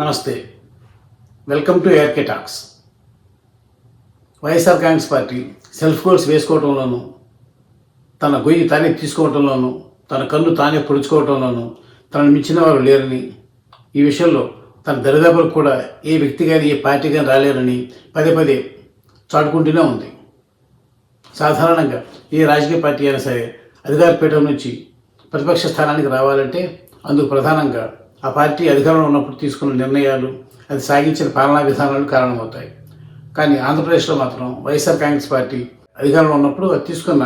నమస్తే. Welcome to ARK talks. YSR Congress party self goals వేసుకోవడంలోనూ, తన గొయ్యి తానే తీసుకోవడంలోనూ, తన కన్ను తానే పొడుచుకోవడంలోనూ తనను మించిన వారు లేరని, ఈ విషయంలో తన దరిదాపులకు కూడా ఏ వ్యక్తి కానీ ఏ పార్టీ కానీ రాలేరని పదే పదే చాటుకుంటూనే ఉంది. సాధారణంగా ఏ రాజకీయ పార్టీ అయినా సరే అధికార పీఠం నుంచి ప్రతిపక్ష స్థానానికి రావాలంటే అందుకు ప్రధానంగా ఆ పార్టీ అధికారంలో ఉన్నప్పుడు తీసుకున్న నిర్ణయాలు, అది సాగించిన పాలనా విధానాలు కారణమవుతాయి. కానీ ఆంధ్రప్రదేశ్లో మాత్రం వైఎస్ఆర్ కాంగ్రెస్ పార్టీ అధికారంలో ఉన్నప్పుడు అది తీసుకున్న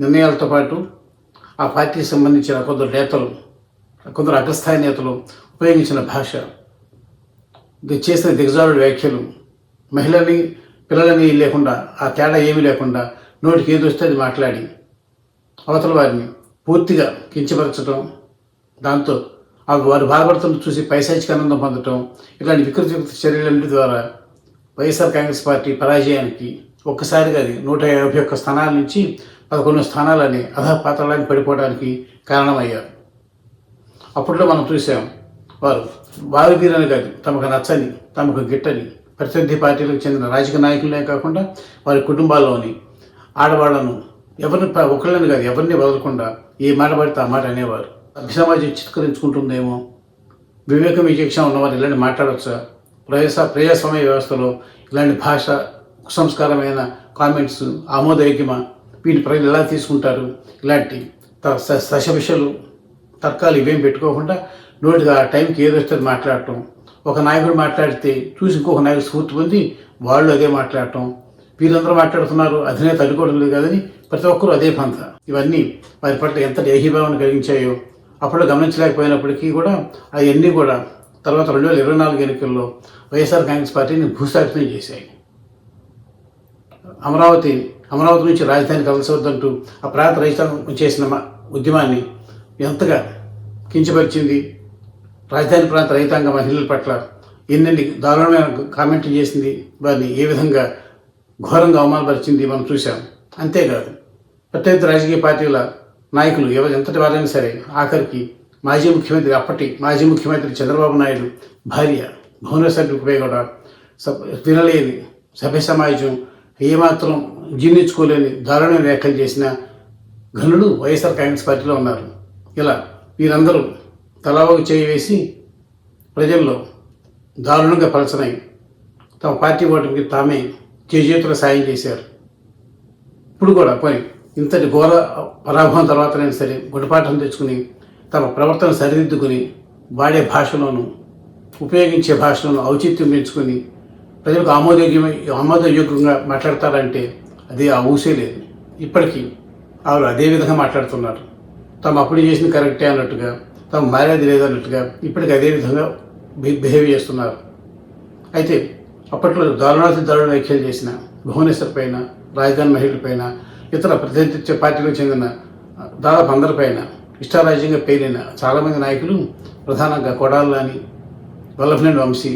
నిర్ణయాలతో పాటు ఆ పార్టీకి సంబంధించిన కొందరు నేతలు, కొందరు అగ్రస్థాయి నేతలు ఉపయోగించిన భాష, చేసిన దిగజారుడు వ్యాఖ్యలు, మహిళని పిల్లలని లేకుండా ఆ తేడా ఏమీ లేకుండా నోటికి ఏది వస్తే అది మాట్లాడి అవతల వారిని పూర్తిగా కించపరచడం, దాంతో వారు బాధపడుతున్న చూసి పైశాచిక ఆనందం పొందటం, ఇలాంటి వికృతి చర్యలన్నిటి ద్వారా వైఎస్ఆర్ కాంగ్రెస్ పార్టీ పరాజయానికి ఒక్కసారిగా అది 151 స్థానాల నుంచి 11 స్థానాలని అధపాతాళానికి పడిపోవడానికి కారణమయ్యారు. అప్పట్లో మనం చూసాం, వారు వీరని కాదు, తమకు నచ్చని, తమకు గిట్టని ప్రత్యర్థి పార్టీలకు చెందిన రాజకీయ నాయకులనే కాకుండా వారి కుటుంబాల్లోని ఆడవాళ్లను ఎవరిని ఒకళ్ళని కాదు ఎవరిని వదలకుండా ఏ మాట పడితే ఆ మాట అనేవారు. సమాజం చిత్కరించుకుంటుందేమో, వివేకం విచక్షణ ఉన్నవారు ఇలాంటి మాట్లాడవచ్చా? ప్రజాస్వామ్య వ్యవస్థలో ఇలాంటి భాష, కుసంస్కారమైన కామెంట్స్ ఆమోదయోగ్యమా? వీటి ప్రజలు ఎలా తీసుకుంటారు? ఇలాంటి దశవిషలు తర్కాలు ఇవేం పెట్టుకోకుండా నోటిగా ఆ టైంకి ఏదొస్తే మాట్లాడటం, ఒక నాయకుడు మాట్లాడితే చూసి ఇంకొక నాయకుడు స్ఫూర్తి పొంది వాళ్ళు అదే మాట్లాడటం, వీళ్ళందరూ మాట్లాడుతున్నారు అధినేత అడ్డుకోవడం లేదు కాదని ప్రతి ఒక్కరూ అదే పంత. ఇవన్నీ వారి పట్ల ఎంత ఏహీభావాన్ని కలిగించాయో అప్పుడు గమనించలేకపోయినప్పటికీ కూడా అవన్నీ కూడా తర్వాత 2024 ఎన్నికల్లో వైఎస్ఆర్ కాంగ్రెస్ పార్టీని భూస్థాపితం చేశాయి. అమరావతి నుంచి రాజధాని కలసవద్దంటూ ఆ ప్రాంత రైతాంగం చేసిన ఉద్యమాన్ని ఎంతగా కించపరిచింది. రాజధాని ప్రాంత రైతాంగ మహిళల పట్ల ఎన్నెన్ని దారుణమైన కామెంట్లు చేసింది, వారిని ఏ విధంగా ఘోరంగా అవమానపరిచింది మనం చూసాం. అంతేకాదు, ప్రత్యర్థి రాజకీయ పార్టీల నాయకులు ఎంతటి వారైనా సరే, ఆఖరికి అప్పటి మాజీ ముఖ్యమంత్రి చంద్రబాబు నాయుడు భార్య భువనేశ్వరి కూడా వినలేని సభ్య సమాజం ఏమాత్రం జీర్ణించుకోలేని దారుణమైన వ్యాఖ్యలు చేసిన ఘనులు వైఎస్ఆర్ కాంగ్రెస్ పార్టీలో ఉన్నారు. ఇలా వీరందరూ తలావకు చేయి వేసి ప్రజల్లో దారుణంగా పలచనై తమ పార్టీ ఓటమికి తామే చేతుల సాయం చేశారు. ఇప్పుడు కూడా ఇంతటి ఘోర పరాభవం తర్వాతనైనా సరే గుణపాఠం తెచ్చుకుని తమ ప్రవర్తన సరిదిద్దుకుని వాడే భాషలోను, ఉపయోగించే భాషలను ఔచిత్యం పెంచుకొని ప్రజలకు ఆమోదయోగ్యంగా మాట్లాడతారంటే అది ఆ ఊసే లేదు. ఇప్పటికీ వారు అదే విధంగా మాట్లాడుతున్నారు. తాము అప్పుడు చేసింది కరెక్టే అన్నట్టుగా, తాము మారేది లేదన్నట్టుగా ఇప్పటికీ అదే విధంగా బిహేవ్ చేస్తున్నారు. అయితే అప్పట్లో దారుణ వ్యాఖ్యలు చేసిన భువనేశ్వర్ పైన, రాజధాని మహిళలపైన, ఇతర ప్రతినిధి పార్టీలకు చెందిన దాదాపు అందరిపైన ఇష్టారాజ్యంగా పేరిన చాలామంది నాయకులు, ప్రధానంగా కొడాలి నాని, వల్లభనేని వంశీ,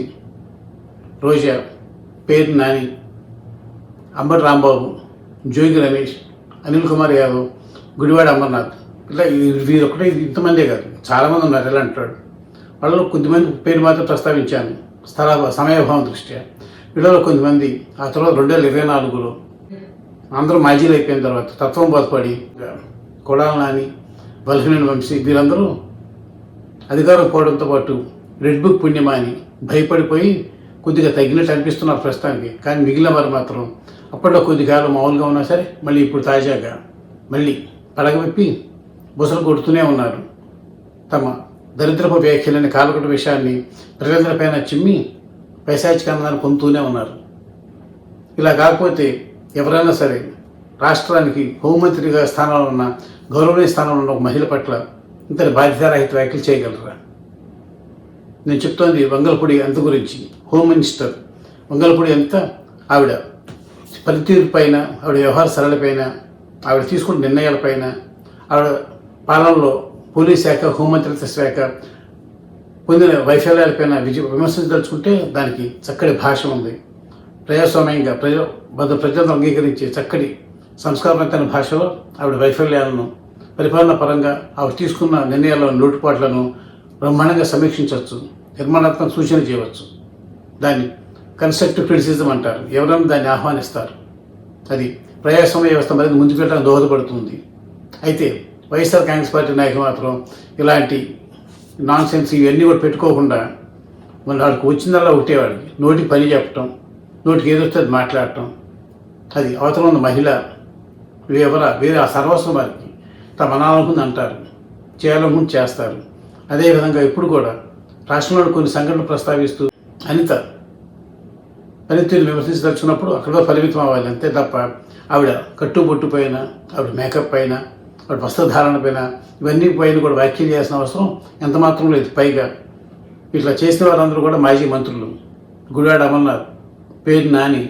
రోజా, పేరు నాని, అంబటి రాంబాబు, జోగి రమేష్, అనిల్ కుమార్ యాదవ్, గుడివాడ అమర్నాథ్, ఇలా వీరొక్కటే ఇంతమందే కాదు, చాలామంది ఉన్నారు. ఎలా అంటాడు, వాళ్ళలో కొద్దిమంది పేరు మాత్రం ప్రస్తావించాను సమయాభావం దృష్ట్యా. వీళ్ళలో కొంతమంది ఆ తర్వాత 2024లో అందరూ మాజీలు అయిపోయిన తర్వాత తత్వం బోధపడి కొడాలి నాని, వల్లభనేని వంశీ వీరందరూ అధికారం పోవడంతో పాటు రెడ్ బుక్ పుణ్యమా అని భయపడిపోయి కొద్దిగా తగ్గినట్టు అనిపిస్తున్నారు ప్రస్తుతానికి. కానీ మిగిలిన వారు మాత్రం అప్పట్లో కొద్ది కాలం మామూలుగా ఉన్నా సరే మళ్ళీ ఇప్పుడు తాజాగా మళ్ళీ పడగవిప్పి బుసలు కొడుతూనే ఉన్నారు. తమ దరిద్రపు వ్యాఖ్యలని కాలకుట విషయాన్ని ప్రజలందరిపైన చిమ్మి పైశాచిక ఆనందాన్ని పొందుతూనే ఉన్నారు. ఇలా కాకపోతే ఎవరైనా సరే రాష్ట్రానికి హోంమంత్రిగా స్థానంలో ఉన్న, గౌరవనీయ స్థానంలో ఉన్న ఒక మహిళ పట్ల ఇంతటి బాధ్యతారహిత వ్యాఖ్యలు చేయగలరా? నేను చెప్తోంది వంగలపూడి అంత గురించి. హోమ్ మినిస్టర్ వంగలపూడి అంత ఆవిడ పనితీరు పైన, ఆవిడ వ్యవహార సరళిపైన, ఆవిడ తీసుకున్న నిర్ణయాలపైన, ఆవిడ పాలనలో పోలీస్ శాఖ, హోంమంత్రిత్వ శాఖ పొందిన వైఫల్యాలపైన విమర్శించదలుచుకుంటే దానికి చక్కటి భాష ఉంది. ప్రజాస్వామ్యంగా ప్రజలను అంగీకరించే చక్కటి సంస్కారవంతమైన భాషలో ఆవిడ వైఫల్యాలను, పరిపాలన పరంగా ఆవిడ తీసుకున్న నిర్ణయాల లోటుపాట్లను బ్రహ్మాండంగా సమీక్షించవచ్చు. నిర్మాణాత్మక సూచన చేయవచ్చు. దాన్ని కన్స్ట్రక్టివ్ క్రిటిసిజం అంటారు. ఎవరైనా దాన్ని ఆహ్వానిస్తారు. అది ప్రజాస్వామ్య వ్యవస్థ మరింత ముందుకు వెళ్ళడానికి దోహదపడుతుంది. అయితే వైఎస్ఆర్ కాంగ్రెస్ పార్టీ నాయకులు మాత్రం ఇలాంటి నాన్ సెన్స్ ఇవన్నీ కూడా పెట్టుకోకుండా వాళ్ళకి వచ్చిందల్లా ఒకటేవాడికి నోటికి పని చెప్పటం, నోటికి ఏదొస్తే అది మాట్లాడటం, అది అవతల ఉన్న మహిళ వేరే ఆ సర్వస్వం వారికి తమ అనాలనుకుంది అంటారు, చేయాలనుకుంది చేస్తారు. అదేవిధంగా ఇప్పుడు కూడా రాష్ట్రంలో కొన్ని సంఘటనలు ప్రస్తావిస్తూ అనిత పనితీరు విమర్శించదలుచుకున్నప్పుడు అక్కడ పరిమితం అవ్వాలి అంతే తప్ప ఆవిడ కట్టుబొట్టు పైన, ఆవిడ మేకప్ పైన, ఆవిడ వస్త్రధారణ పైన ఇవన్నీ పైన కూడా వ్యాఖ్యలు చేయాల్సిన అవసరం ఎంత మాత్రం లేదు. పైగా ఇట్లా చేసిన వారందరూ కూడా మాజీ మంత్రులు. గుడివాడ అమర్నాథ్, పేరు నాని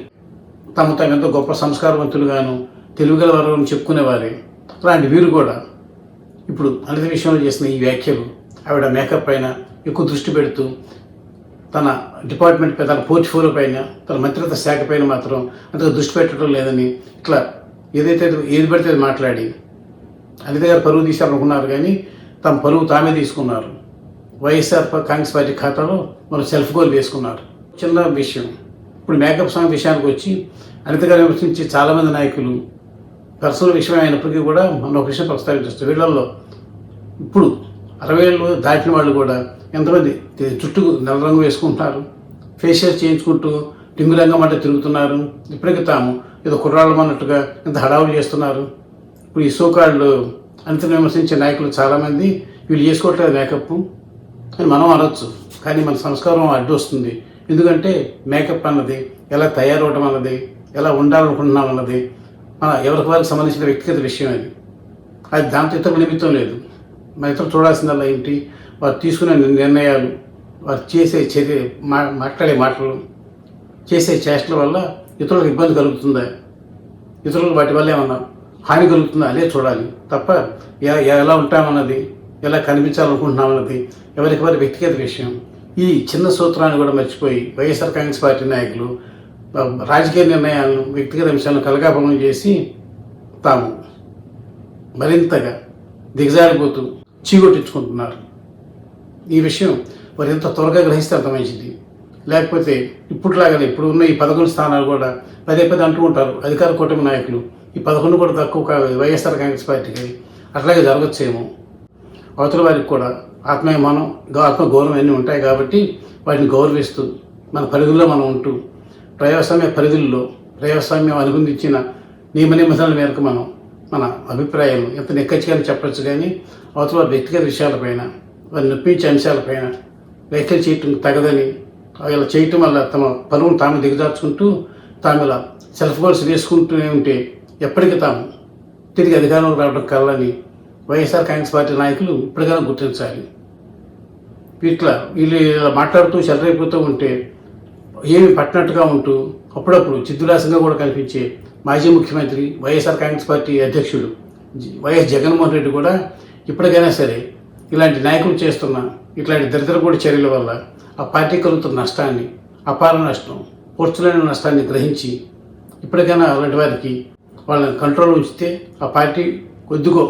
తమ ఎంతో గొప్ప సంస్కారవంతులుగాను తెలుగుగల వారు చెప్పుకునేవారే. అలాంటి వీరు కూడా ఇప్పుడు అనిత విషయంలో చేసిన ఈ వ్యాఖ్యలు, ఆవిడ మేకప్ పైన ఎక్కువ దృష్టి పెడుతూ తన డిపార్ట్మెంట్ పైన, తన పోర్ట్ఫోలియో పైన, తన మంత్రిత్వ శాఖ పైన మాత్రం అంతగా దృష్టి పెట్టడం లేదని ఇట్లా ఏది పడితే అది మాట్లాడి అనిత గారు పరువు తీశారనుకున్నారు. కానీ తమ పరువు తామే తీసుకున్నారు. వైఎస్ఆర్ కాంగ్రెస్ పార్టీ ఖాతాలో మనం సెల్ఫ్ గోల్ వేసుకున్నారు. చిన్న విషయం. ఇప్పుడు మేకప్ సాంగ్ విషయానికి వచ్చి అనిత గారు విమర్శించి చాలామంది నాయకులు పర్సనల్ విషయం అయినప్పటికీ కూడా మనం ఒక విషయం ప్రస్తావించవచ్చు. వీళ్ళల్లో ఇప్పుడు 60 ఏళ్ళు దాటిన వాళ్ళు కూడా ఎంతమంది చుట్టూ నల్ల రంగు వేసుకుంటున్నారు, ఫేషియల్ చేయించుకుంటూ టింగు రంగం అంటే తిరుగుతున్నారు. ఇప్పటికీ తాము ఏదో కుర్రాళ్ళం అన్నట్టుగా ఎంత హడావులు చేస్తున్నారు. ఇప్పుడు ఈ సోకాళ్ళు అనితను విమర్శించే నాయకులు చాలామంది వీళ్ళు చేసుకోవట్లేదు మేకప్ అని మనం అనొచ్చు. కానీ మన సంస్కారం అడ్డు వస్తుంది. ఎందుకంటే మేకప్ అన్నది ఎలా తయారవడం అన్నది, ఎలా ఉండాలనుకుంటున్నాం అన్నది మన ఎవరికి వారికి సంబంధించిన వ్యక్తిగత విషయం. అది దాంతో ఇతరుల నిమిత్తం లేదు. మన ఇతరులు చూడాల్సిందల్లా ఏంటి, వారు తీసుకునే నిర్ణయాలు, వారు చేసే చర్య, మాట్లాడే మాటలు, చేసే చేష్టల వల్ల ఇతరులకు ఇబ్బంది కలుగుతుందా, ఇతరులకు వాటి వల్ల ఏమన్నా హాని కలుగుతుందా అదే చూడాలి తప్ప ఎలా ఉంటామన్నది, ఎలా కనిపించాలనుకుంటున్నామన్నది ఎవరికి వారి వ్యక్తిగత విషయం. ఈ చిన్న సూత్రాన్ని కూడా మర్చిపోయి వైఎస్ఆర్ కాంగ్రెస్ పార్టీ నాయకులు రాజకీయ నిర్ణయాలను, వ్యక్తిగత అంశాలను కలగాపలం చేసి తాము మరింతగా దిగజారిపోతూ చీకొట్టించుకుంటున్నారు. ఈ విషయం వారు ఎంత త్వరగా గ్రహిస్తే అంత మంచిది. లేకపోతే ఇప్పుడులాగానే ఇప్పుడు ఉన్న ఈ 11 స్థానాలు కూడా పదే అంటూ ఉంటారు అధికార కూటమి నాయకులు. ఈ 11 కూడా తక్కువ వైఎస్ఆర్ కాంగ్రెస్ పార్టీకి అట్లాగే జరగచ్చేమో. అవతల వారికి కూడా ఆత్మాభిమానం, ఆత్మగౌరవం అన్నీ ఉంటాయి కాబట్టి వాటిని గౌరవిస్తూ మన పరిధుల్లో మనం ఉంటూ ప్రజాస్వామ్య పరిధుల్లో ప్రజాస్వామ్యం అనుబంధించిన నియమ నిబంధనల మేరకు మనం మన అభిప్రాయాలను ఎంత నెక్కచ్చిగా చెప్పచ్చు. కానీ అవతల వారి వ్యక్తిగత విషయాలపైన, వారిని నొప్పించే అంశాలపైన వ్యాఖ్యలు చేయటం తగదని, ఇలా చేయటం వల్ల తమ పరువును తాము దిగజార్చుకుంటూ తాము ఇలా సెల్ఫ్ గోల్స్ వేసుకుంటూనే ఉంటే ఎప్పటికీ తాము తిరిగి అధికారంలోకి రావడం కలని వైఎస్ఆర్ కాంగ్రెస్ పార్టీ నాయకులు ఇప్పటికైనా గుర్తించాలి. వీళ్ళు ఇలా మాట్లాడుతూ చెలరైపోతూ ఉంటే ఏమి పట్టినట్టుగా ఉంటూ అప్పుడప్పుడు చిద్దులాసంగా కూడా కనిపించే మాజీ ముఖ్యమంత్రి వైఎస్ఆర్ కాంగ్రెస్ పార్టీ అధ్యక్షుడు వైఎస్ జగన్మోహన్ రెడ్డి కూడా ఇప్పటికైనా సరే ఇలాంటి నాయకులు చేస్తున్న ఇట్లాంటి దరిద్రపూడి చర్యల వల్ల ఆ పార్టీ కలుగుతున్న నష్టాన్ని, అపార నష్టం, పూడ్చలేని నష్టాన్ని గ్రహించి ఇప్పటికైనా అలాంటి వారికి వాళ్ళని కంట్రోల్ ఉంచితే ఆ పార్టీ కొద్దిగో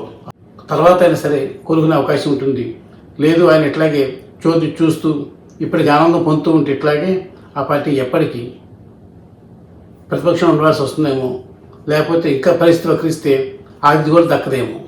తర్వాత అయినా సరే కోలుకునే అవకాశం ఉంటుంది. లేదు ఆయన ఇట్లాగే చూస్తూ ఇప్పటికి ఆనందం పొందుతూ ఉంటే ఇట్లాగే ఆ పార్టీ ఎప్పటికీ ప్రతిపక్షం ఉండవలసి వస్తుందేమో, లేకపోతే ఇంకా పరిస్థితి వక్రిస్తే ఆది కూడా దక్కదేమో.